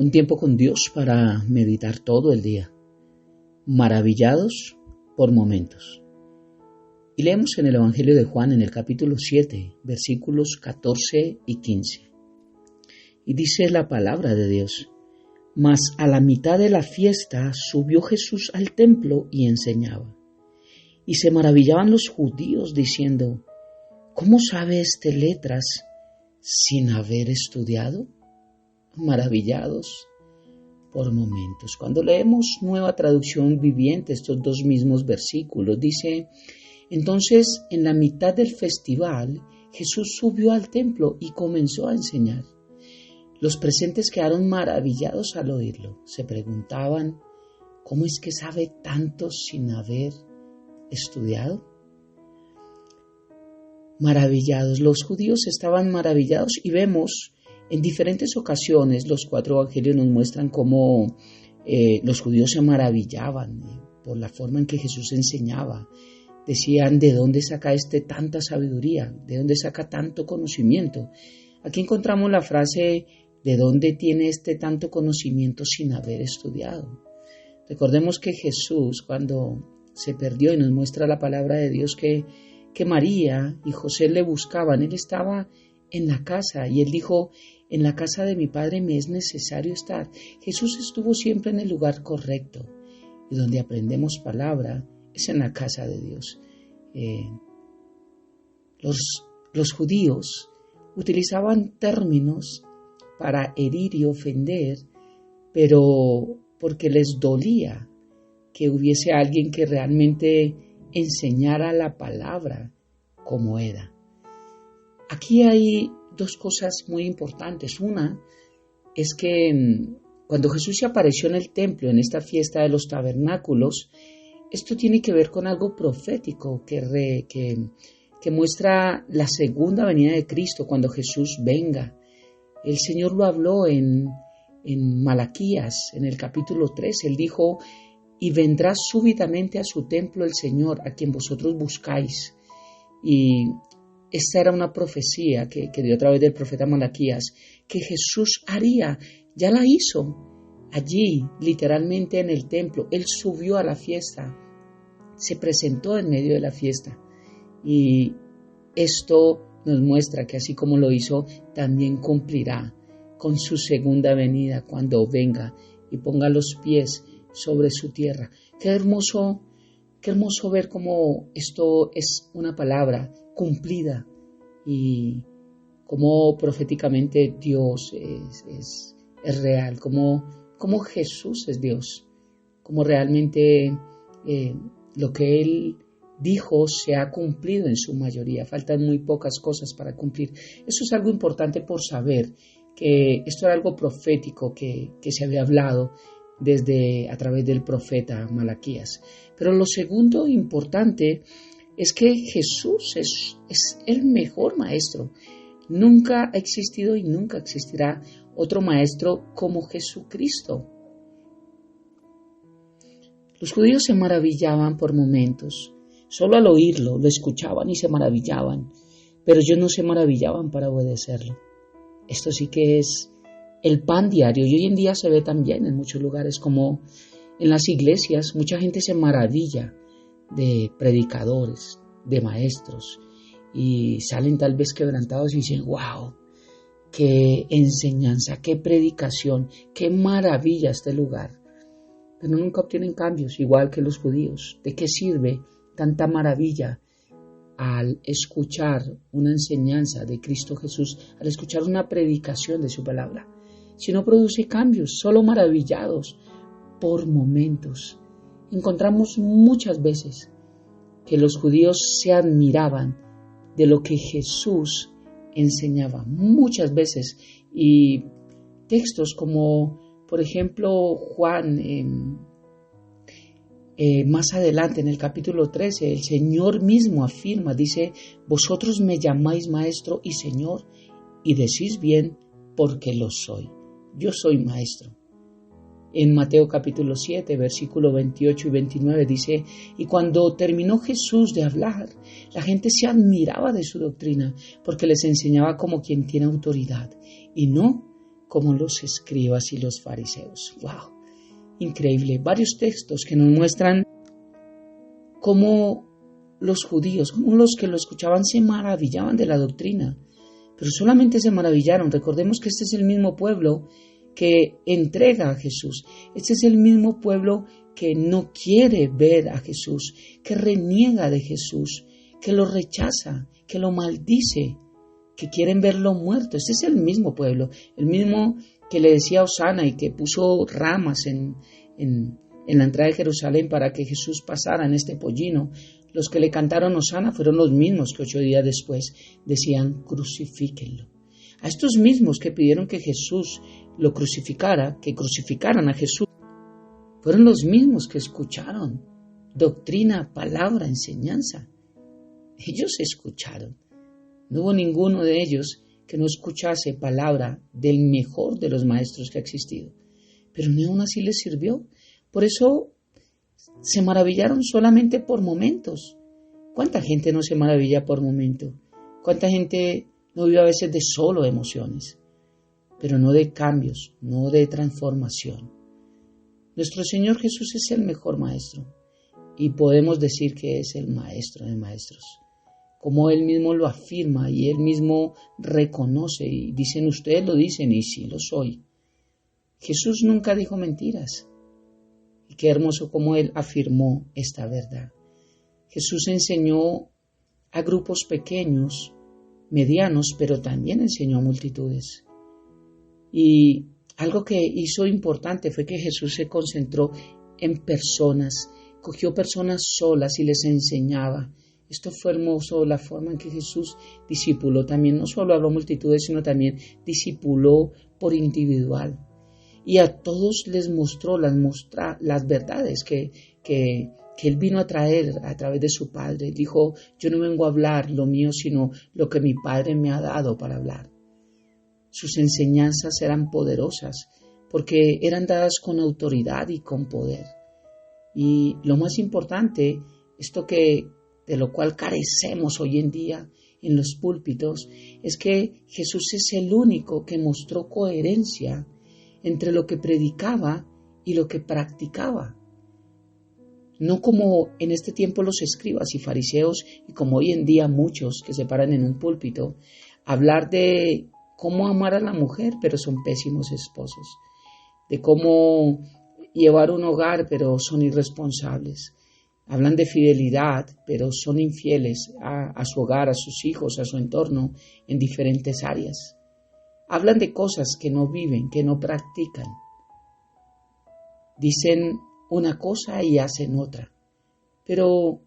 Un tiempo con Dios para meditar todo el día, maravillados por momentos. Y leemos en el Evangelio de Juan en el capítulo 7, versículos 14 y 15. Y dice la palabra de Dios: Mas a la mitad de la fiesta subió Jesús al templo y enseñaba. Y se maravillaban los judíos diciendo: ¿Cómo sabe este letras sin haber estudiado? Maravillados por momentos. Cuando leemos Nueva Traducción Viviente, estos dos mismos versículos, dice: Entonces, en la mitad del festival, Jesús subió al templo y comenzó a enseñar. Los presentes quedaron maravillados al oírlo. Se preguntaban: ¿cómo es que sabe tanto sin haber estudiado? Maravillados. Los judíos estaban maravillados y vemos en diferentes ocasiones los cuatro evangelios nos muestran cómo los judíos se maravillaban por la forma en que Jesús enseñaba. Decían: ¿de dónde saca tanta sabiduría? ¿De dónde saca tanto conocimiento? Aquí encontramos la frase: ¿de dónde tiene tanto conocimiento sin haber estudiado? Recordemos que Jesús, cuando se perdió, y nos muestra la palabra de Dios que María y José le buscaban, él estaba en la casa y él dijo: en la casa de mi Padre me es necesario estar. Jesús estuvo siempre en el lugar correcto, y donde aprendemos palabra es en la casa de Dios. Los judíos utilizaban términos para herir y ofender, pero porque les dolía que hubiese alguien que realmente enseñara la palabra como era. Aquí hay dos cosas muy importantes. Una es que cuando Jesús se apareció en el templo, en esta fiesta de los tabernáculos, esto tiene que ver con algo profético que muestra la segunda venida de Cristo, cuando Jesús venga. El Señor lo habló en Malaquías, en el capítulo 3. Él dijo: y vendrá súbitamente a su templo el Señor, a quien vosotros buscáis. Y esta era una profecía que dio a través del profeta Malaquías, que Jesús haría. Ya la hizo allí, literalmente en el templo. Él subió a la fiesta, se presentó en medio de la fiesta. Y esto nos muestra que así como lo hizo, también cumplirá con su segunda venida, cuando venga y ponga los pies sobre su tierra. Qué hermoso ver cómo esto es una palabra cumplida y cómo proféticamente Dios es real, cómo Jesús es Dios, cómo realmente lo que Él dijo se ha cumplido en su mayoría. Faltan muy pocas cosas para cumplir. Eso es algo importante por saber, que esto era algo profético que se había hablado a través del profeta Malaquías. Pero lo segundo importante es que Jesús es el mejor maestro. Nunca ha existido y nunca existirá otro maestro como Jesucristo. Los judíos se maravillaban por momentos. Solo al oírlo, lo escuchaban y se maravillaban, pero ellos no se maravillaban para obedecerlo. Esto sí que es el pan diario, y hoy en día se ve también en muchos lugares, como en las iglesias. Mucha gente se maravilla de predicadores, de maestros, y salen tal vez quebrantados y dicen: wow, qué enseñanza, qué predicación, qué maravilla este lugar. Pero nunca obtienen cambios, igual que los judíos. ¿De qué sirve tanta maravilla al escuchar una enseñanza de Cristo Jesús, al escuchar una predicación de su palabra, si no produce cambios? Solo maravillados por momentos. Encontramos muchas veces que los judíos se admiraban de lo que Jesús enseñaba, muchas veces, y textos como, por ejemplo, Juan, más adelante en el capítulo 13, el Señor mismo afirma, dice: vosotros me llamáis maestro y Señor, y decís bien, porque lo soy. Yo soy maestro. En Mateo capítulo 7, versículo 28 y 29 dice: y cuando terminó Jesús de hablar, la gente se admiraba de su doctrina, porque les enseñaba como quien tiene autoridad, y no como los escribas y los fariseos. ¡Wow! Increíble. Varios textos que nos muestran cómo los judíos, cómo los que lo escuchaban se maravillaban de la doctrina. Pero solamente se maravillaron. Recordemos que este es el mismo pueblo que entrega a Jesús. Este es el mismo pueblo que no quiere ver a Jesús, que reniega de Jesús, que lo rechaza, que lo maldice, que quieren verlo muerto. Este es el mismo pueblo, el mismo que le decía Hosana y que puso ramas en la entrada de Jerusalén para que Jesús pasara en este pollino. Los que le cantaron Hosana fueron los mismos que 8 días después decían crucifíquenlo. A estos mismos que pidieron que Jesús lo crucificara, que crucificaran a Jesús, fueron los mismos que escucharon doctrina, palabra, enseñanza. Ellos escucharon. No hubo ninguno de ellos que no escuchase palabra del mejor de los maestros que ha existido. Pero ni aún así les sirvió. Por eso se maravillaron solamente por momentos. ¿Cuánta gente no se maravilla por momento? ¿Cuánta gente no vive a veces de solo emociones? Pero no de cambios, no de transformación. Nuestro Señor Jesús es el mejor maestro y podemos decir que es el maestro de maestros. Como Él mismo lo afirma y Él mismo reconoce y dicen, ustedes lo dicen y sí lo soy. Jesús nunca dijo mentiras. Y qué hermoso como Él afirmó esta verdad. Jesús enseñó a grupos pequeños, medianos, pero también enseñó a multitudes. Y algo que hizo importante fue que Jesús se concentró en personas, cogió personas solas y les enseñaba. Esto fue hermoso, la forma en que Jesús discipuló también, no solo habló a multitudes, sino también discipuló por individual. Y a todos les mostró las verdades que Él vino a traer a través de su Padre. Dijo, yo no vengo a hablar lo mío, sino lo que mi Padre me ha dado para hablar. Sus enseñanzas eran poderosas porque eran dadas con autoridad y con poder. Y lo más importante, esto de lo cual carecemos hoy en día en los púlpitos, es que Jesús es el único que mostró coherencia entre lo que predicaba y lo que practicaba. No como en este tiempo los escribas y fariseos, y como hoy en día muchos que se paran en un púlpito, hablar de cómo amar a la mujer, pero son pésimos esposos, de cómo llevar un hogar, pero son irresponsables. Hablan de fidelidad, pero son infieles a su hogar, a sus hijos, a su entorno, en diferentes áreas. Hablan de cosas que no viven, que no practican. Dicen una cosa y hacen otra. Pero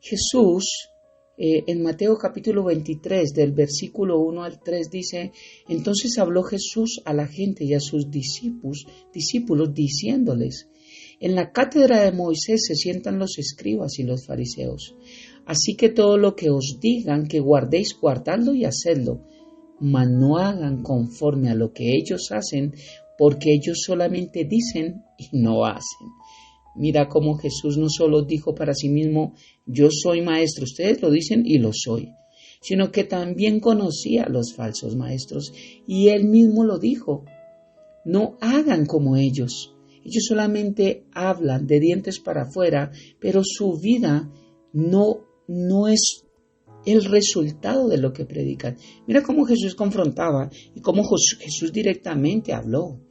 Jesús, en Mateo capítulo 23, del versículo 1 al 3, dice, entonces habló Jesús a la gente y a sus discípulos diciéndoles, en la cátedra de Moisés se sientan los escribas y los fariseos. Así que todo lo que os digan que guardéis, guardadlo y hacedlo, mas no hagan conforme a lo que ellos hacen, porque ellos solamente dicen y no hacen. Mira cómo Jesús no solo dijo para sí mismo, yo soy maestro, ustedes lo dicen y lo soy, sino que también conocía a los falsos maestros y Él mismo lo dijo, no hagan como ellos. Ellos solamente hablan de dientes para afuera, pero su vida no es el resultado de lo que predican. Mira cómo Jesús confrontaba y cómo Jesús directamente habló.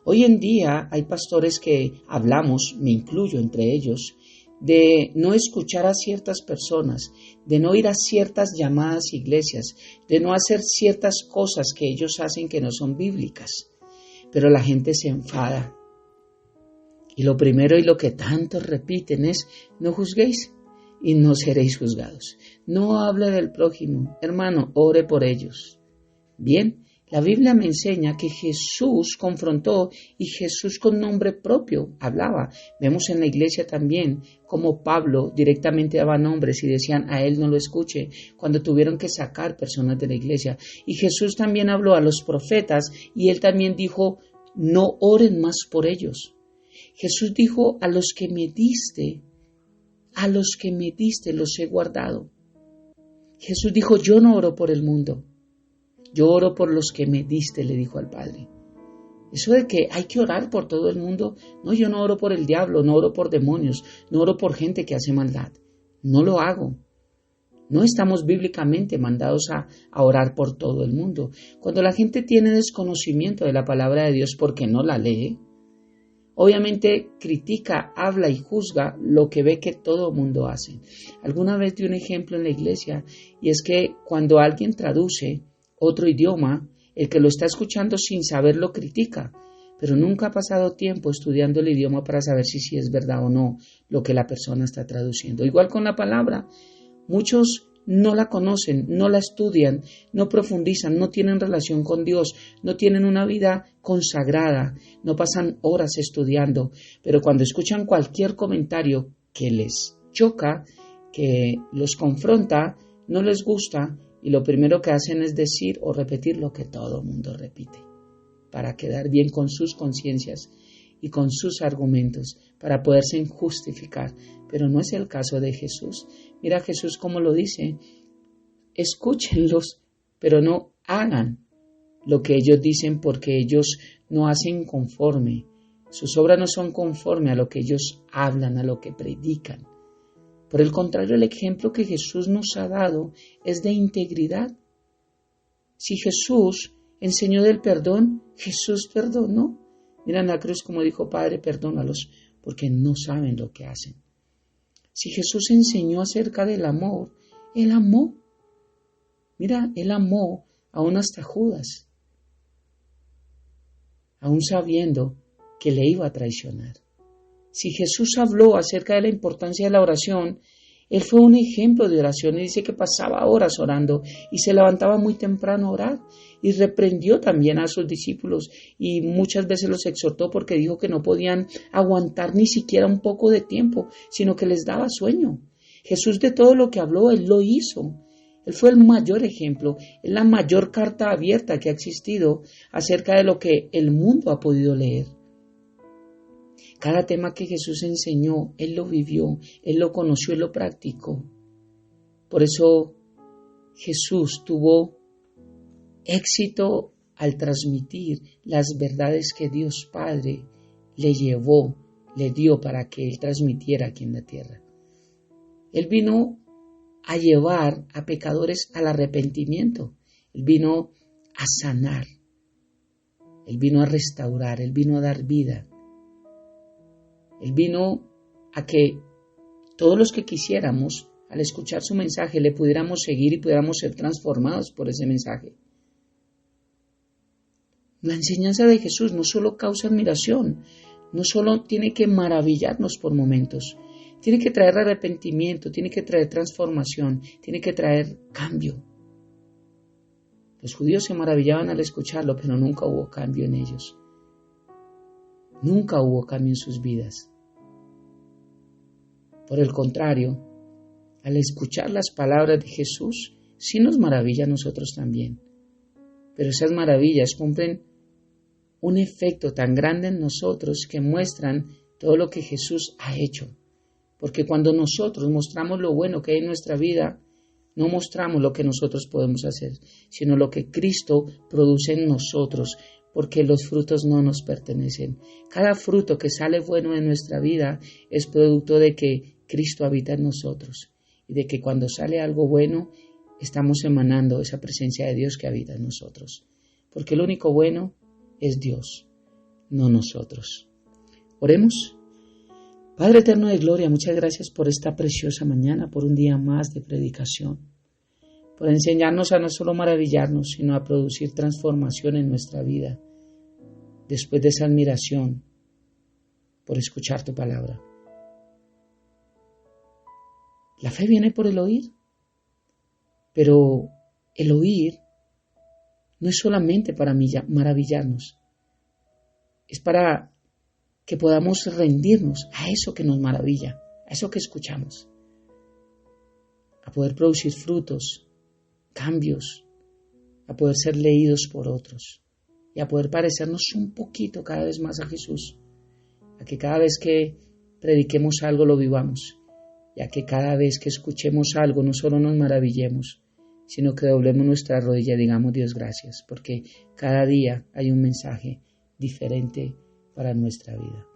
Hoy en día hay pastores que hablamos, me incluyo entre ellos, de no escuchar a ciertas personas, de no ir a ciertas llamadas iglesias, de no hacer ciertas cosas que ellos hacen que no son bíblicas. Pero la gente se enfada. Y lo primero y lo que tantos repiten es, no juzguéis y no seréis juzgados. No hable del prójimo, hermano, ore por ellos. Bien, la Biblia me enseña que Jesús confrontó y Jesús con nombre propio hablaba. Vemos en la iglesia también como Pablo directamente daba nombres y decían a él no lo escuche cuando tuvieron que sacar personas de la iglesia. Y Jesús también habló a los profetas y él también dijo no oren más por ellos. Jesús dijo, a los que me diste los he guardado. Jesús dijo, yo no oro por el mundo, yo oro por los que me diste, le dijo al Padre. Eso de que hay que orar por todo el mundo, no, yo no oro por el diablo, no oro por demonios, no oro por gente que hace maldad. No lo hago. No estamos bíblicamente mandados a orar por todo el mundo. Cuando la gente tiene desconocimiento de la palabra de Dios porque no la lee, obviamente critica, habla y juzga lo que ve que todo el mundo hace. Alguna vez di un ejemplo en la iglesia y es que cuando alguien traduce otro idioma, el que lo está escuchando sin saberlo critica, pero nunca ha pasado tiempo estudiando el idioma para saber si es verdad o no lo que la persona está traduciendo. Igual con la palabra, muchos no la conocen, no la estudian, no profundizan, no tienen relación con Dios, no tienen una vida consagrada, no pasan horas estudiando, pero cuando escuchan cualquier comentario que les choca, que los confronta, no les gusta, y lo primero que hacen es decir o repetir lo que todo el mundo repite, para quedar bien con sus conciencias y con sus argumentos, para poderse justificar. Pero no es el caso de Jesús. Mira Jesús cómo lo dice: escúchenlos, pero no hagan lo que ellos dicen, porque ellos no hacen conforme. Sus obras no son conforme a lo que ellos hablan, a lo que predican. Por el contrario, el ejemplo que Jesús nos ha dado es de integridad. Si Jesús enseñó del perdón, Jesús perdonó. Mira en la cruz como dijo: Padre, perdónalos, porque no saben lo que hacen. Si Jesús enseñó acerca del amor, Él amó. Mira, Él amó aún hasta Judas, aún sabiendo que le iba a traicionar. Si Jesús habló acerca de la importancia de la oración, Él fue un ejemplo de oración y dice que pasaba horas orando y se levantaba muy temprano a orar, y reprendió también a sus discípulos y muchas veces los exhortó porque dijo que no podían aguantar ni siquiera un poco de tiempo, sino que les daba sueño. Jesús, de todo lo que habló, Él lo hizo. Él fue el mayor ejemplo, es la mayor carta abierta que ha existido acerca de lo que el mundo ha podido leer. Cada tema que Jesús enseñó, Él lo vivió, Él lo conoció, Él lo practicó. Por eso Jesús tuvo éxito al transmitir las verdades que Dios Padre le llevó, le dio para que Él transmitiera aquí en la tierra. Él vino a llevar a pecadores al arrepentimiento, Él vino a sanar, Él vino a restaurar, Él vino a dar vida. Él vino a que todos los que quisiéramos, al escuchar su mensaje, le pudiéramos seguir y pudiéramos ser transformados por ese mensaje. La enseñanza de Jesús no solo causa admiración, no solo tiene que maravillarnos por momentos, tiene que traer arrepentimiento, tiene que traer transformación, tiene que traer cambio. Los judíos se maravillaban al escucharlo, pero nunca hubo cambio en ellos. Nunca hubo cambio en sus vidas. Por el contrario, al escuchar las palabras de Jesús, sí nos maravilla a nosotros también. Pero esas maravillas cumplen un efecto tan grande en nosotros que muestran todo lo que Jesús ha hecho. Porque cuando nosotros mostramos lo bueno que hay en nuestra vida, no mostramos lo que nosotros podemos hacer, sino lo que Cristo produce en nosotros, porque los frutos no nos pertenecen. Cada fruto que sale bueno en nuestra vida es producto de que Cristo habita en nosotros y de que cuando sale algo bueno estamos emanando esa presencia de Dios que habita en nosotros. Porque el único bueno es Dios, no nosotros. Oremos. Padre eterno de gloria, muchas gracias por esta preciosa mañana, por un día más de predicación, por enseñarnos a no solo maravillarnos, sino a producir transformación en nuestra vida, después de esa admiración por escuchar tu palabra. La fe viene por el oír, pero el oír no es solamente para maravillarnos, es para que podamos rendirnos a eso que nos maravilla, a eso que escuchamos, a poder producir frutos, cambios, a poder ser leídos por otros y a poder parecernos un poquito cada vez más a Jesús, a que cada vez que prediquemos algo lo vivamos y a que cada vez que escuchemos algo no solo nos maravillemos, sino que doblemos nuestra rodilla y digamos: Dios, gracias, porque cada día hay un mensaje diferente para nuestra vida.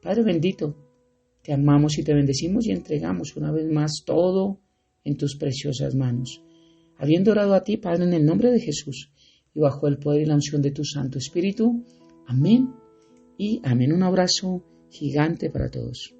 Padre bendito, te amamos y te bendecimos y entregamos una vez más todo en tus preciosas manos. Habiendo orado a ti, Padre, en el nombre de Jesús y bajo el poder y la unción de tu Santo Espíritu. Amén y amén. Un abrazo gigante para todos.